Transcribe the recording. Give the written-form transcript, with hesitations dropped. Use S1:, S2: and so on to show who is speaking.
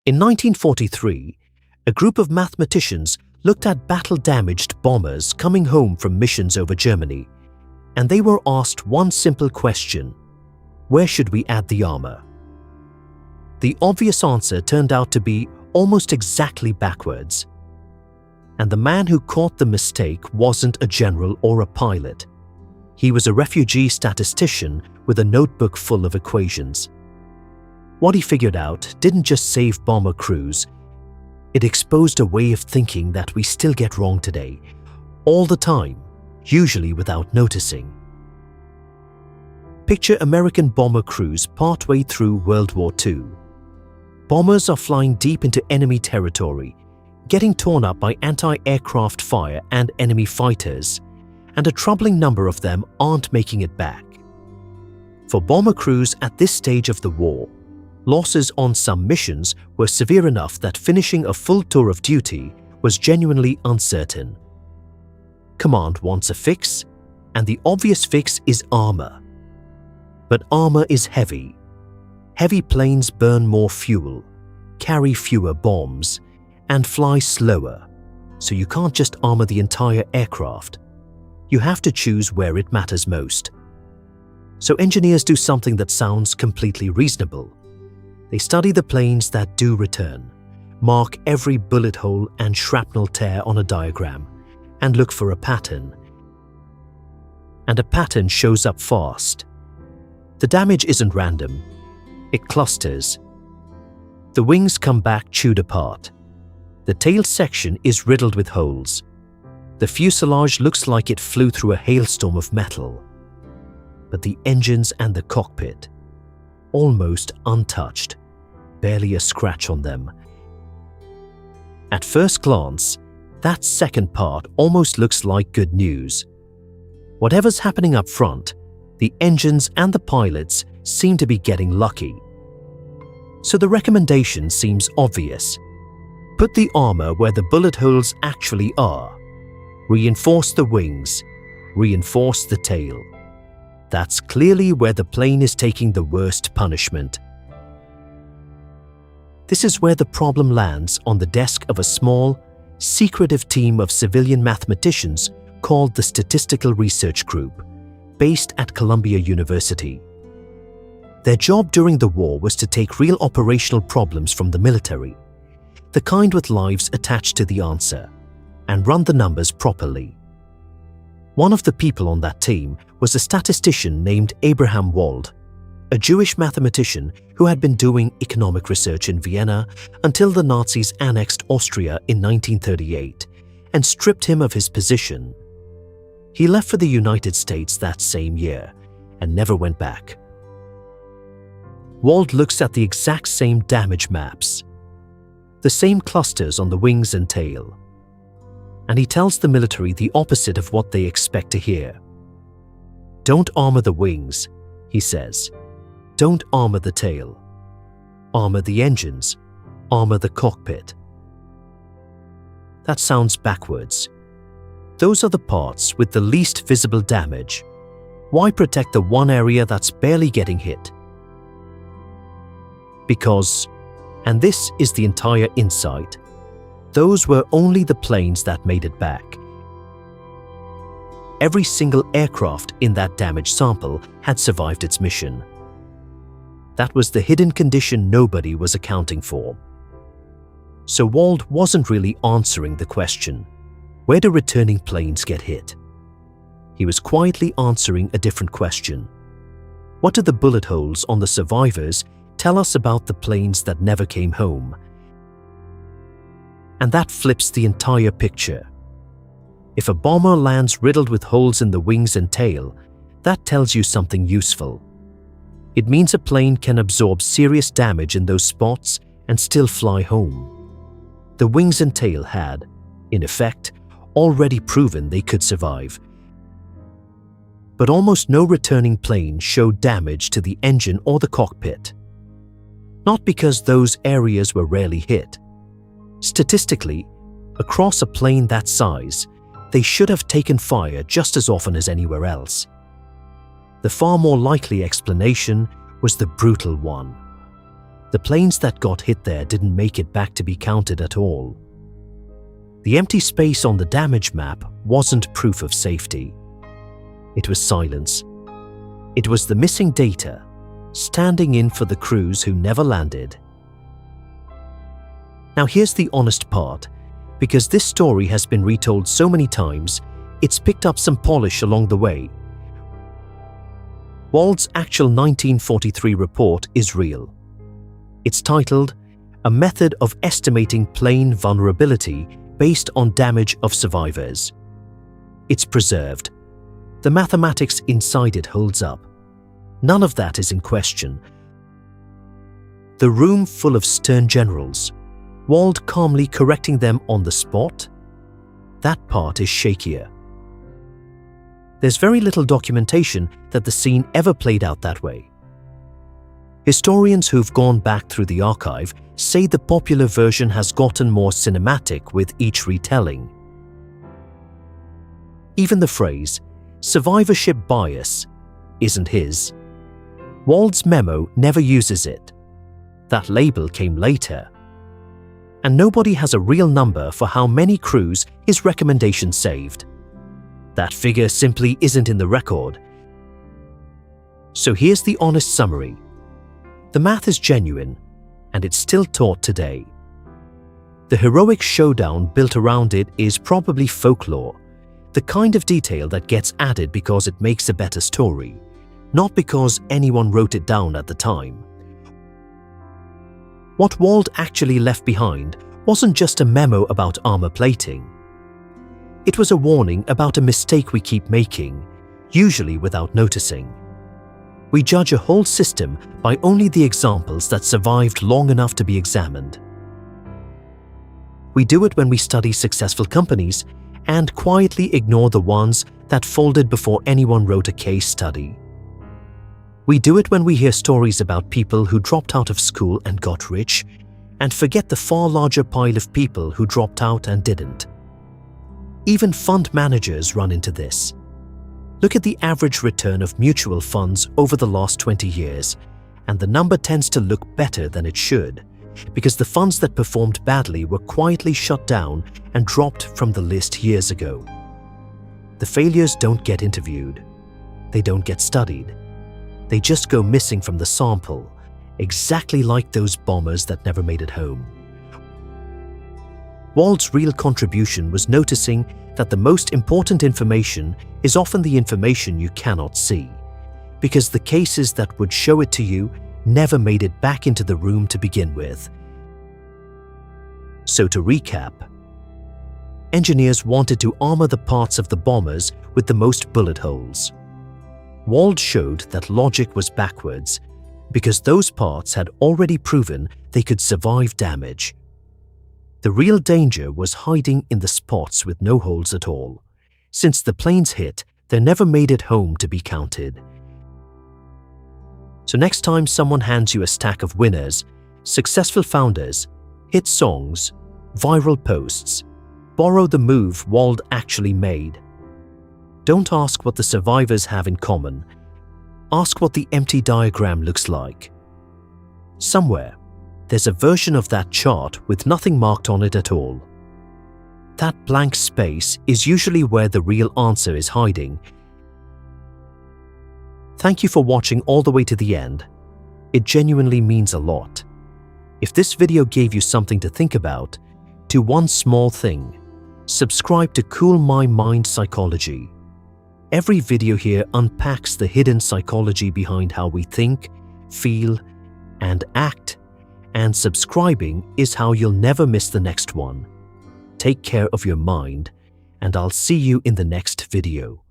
S1: In 1943, a group of mathematicians looked at battle-damaged bombers coming home from missions over Germany, and they were asked one simple question: where should we add the armor? The obvious answer turned out to be almost exactly backwards. And the man who caught the mistake wasn't a general or a pilot. He was a refugee statistician with a notebook full of equations. What he figured out didn't just save bomber crews, it exposed a way of thinking that we still get wrong today, all the time, usually without noticing. Picture American bomber crews partway through World War II. Bombers are flying deep into enemy territory, getting torn up by anti-aircraft fire and enemy fighters, and a troubling number of them aren't making it back. For bomber crews at this stage of the war, losses on some missions were severe enough that finishing a full tour of duty was genuinely uncertain. Command wants a fix, and the obvious fix is armor. But armor is heavy. Heavy planes burn more fuel, carry fewer bombs, and fly slower, so you can't just armor the entire aircraft. You have to choose where it matters most. So engineers do something that sounds completely reasonable. They study the planes that do return, mark every bullet hole and shrapnel tear on a diagram, and look for a pattern. And a pattern shows up fast. The damage isn't random. It clusters. The wings come back chewed apart. The tail section is riddled with holes. The fuselage looks like it flew through a hailstorm of metal. But the engines and the cockpit, almost untouched, barely a scratch on them. At first glance, that second part almost looks like good news. Whatever's happening up front, the engines and the pilots seem to be getting lucky. So the recommendation seems obvious. Put the armor where the bullet holes actually are. Reinforce the wings. Reinforce the tail. That's clearly where the plane is taking the worst punishment. This is where the problem lands on the desk of a small, secretive team of civilian mathematicians called the Statistical Research Group, based at Columbia University. Their job during the war was to take real operational problems from the military, the kind with lives attached to the answer, and run the numbers properly. One of the people on that team was a statistician named Abraham Wald, a Jewish mathematician who had been doing economic research in Vienna until the Nazis annexed Austria in 1938 and stripped him of his position. He left for the United States that same year and never went back. Wald looks at the exact same damage maps, the same clusters on the wings and tail, and he tells the military the opposite of what they expect to hear. Don't armor the wings, he says. Don't armor the tail. Armor the engines. Armor the cockpit. That sounds backwards. Those are the parts with the least visible damage. Why protect the one area that's barely getting hit? Because, and this is the entire insight, those were only the planes that made it back. Every single aircraft in that damaged sample had survived its mission. That was the hidden condition nobody was accounting for. So Wald wasn't really answering the question, where do returning planes get hit? He was quietly answering a different question. What do the bullet holes on the survivors tell us about the planes that never came home? And that flips the entire picture. If a bomber lands riddled with holes in the wings and tail, that tells you something useful. It means a plane can absorb serious damage in those spots and still fly home. The wings and tail had, in effect, already proven they could survive. But almost no returning plane showed damage to the engine or the cockpit. Not because those areas were rarely hit. Statistically, across a plane that size, they should have taken fire just as often as anywhere else. The far more likely explanation was the brutal one. The planes that got hit there didn't make it back to be counted at all. The empty space on the damage map wasn't proof of safety. It was silence. It was the missing data, standing in for the crews who never landed. Now here's the honest part. Because this story has been retold so many times, it's picked up some polish along the way. Wald's actual 1943 report is real. It's titled, "A Method of Estimating Plane Vulnerability Based on Damage of Survivors." It's preserved. The mathematics inside it holds up. None of that is in question. The room full of stern generals, Wald calmly correcting them on the spot? That part is shakier. There's very little documentation that the scene ever played out that way. Historians who've gone back through the archive say the popular version has gotten more cinematic with each retelling. Even the phrase, survivorship bias, isn't his. Wald's memo never uses it. That label came later. And nobody has a real number for how many crews his recommendation saved. That figure simply isn't in the record. So here's the honest summary. The math is genuine, and it's still taught today. The heroic showdown built around it is probably folklore, the kind of detail that gets added because it makes a better story, not because anyone wrote it down at the time. What Wald actually left behind wasn't just a memo about armor plating. It was a warning about a mistake we keep making, usually without noticing. We judge a whole system by only the examples that survived long enough to be examined. We do it when we study successful companies and quietly ignore the ones that folded before anyone wrote a case study. We do it when we hear stories about people who dropped out of school and got rich, and forget the far larger pile of people who dropped out and didn't. Even fund managers run into this. Look at the average return of mutual funds over the last 20 years, and the number tends to look better than it should, because the funds that performed badly were quietly shut down and dropped from the list years ago. The failures don't get interviewed. They don't get studied. They just go missing from the sample, exactly like those bombers that never made it home. Wald's real contribution was noticing that the most important information is often the information you cannot see, because the cases that would show it to you never made it back into the room to begin with. So to recap, engineers wanted to armor the parts of the bombers with the most bullet holes. Wald showed that logic was backwards, because those parts had already proven they could survive damage. The real danger was hiding in the spots with no holes at all. Since the planes hit, they never made it home to be counted. So next time someone hands you a stack of winners, successful founders, hit songs, viral posts, borrow the move Wald actually made. Don't ask what the survivors have in common. Ask what the empty diagram looks like. Somewhere, there's a version of that chart with nothing marked on it at all. That blank space is usually where the real answer is hiding. Thank you for watching all the way to the end. It genuinely means a lot. If this video gave you something to think about, do one small thing. Subscribe to Cool My Mind Psychology. Every video here unpacks the hidden psychology behind how we think, feel, and act, and subscribing is how you'll never miss the next one. Take care of your mind, and I'll see you in the next video.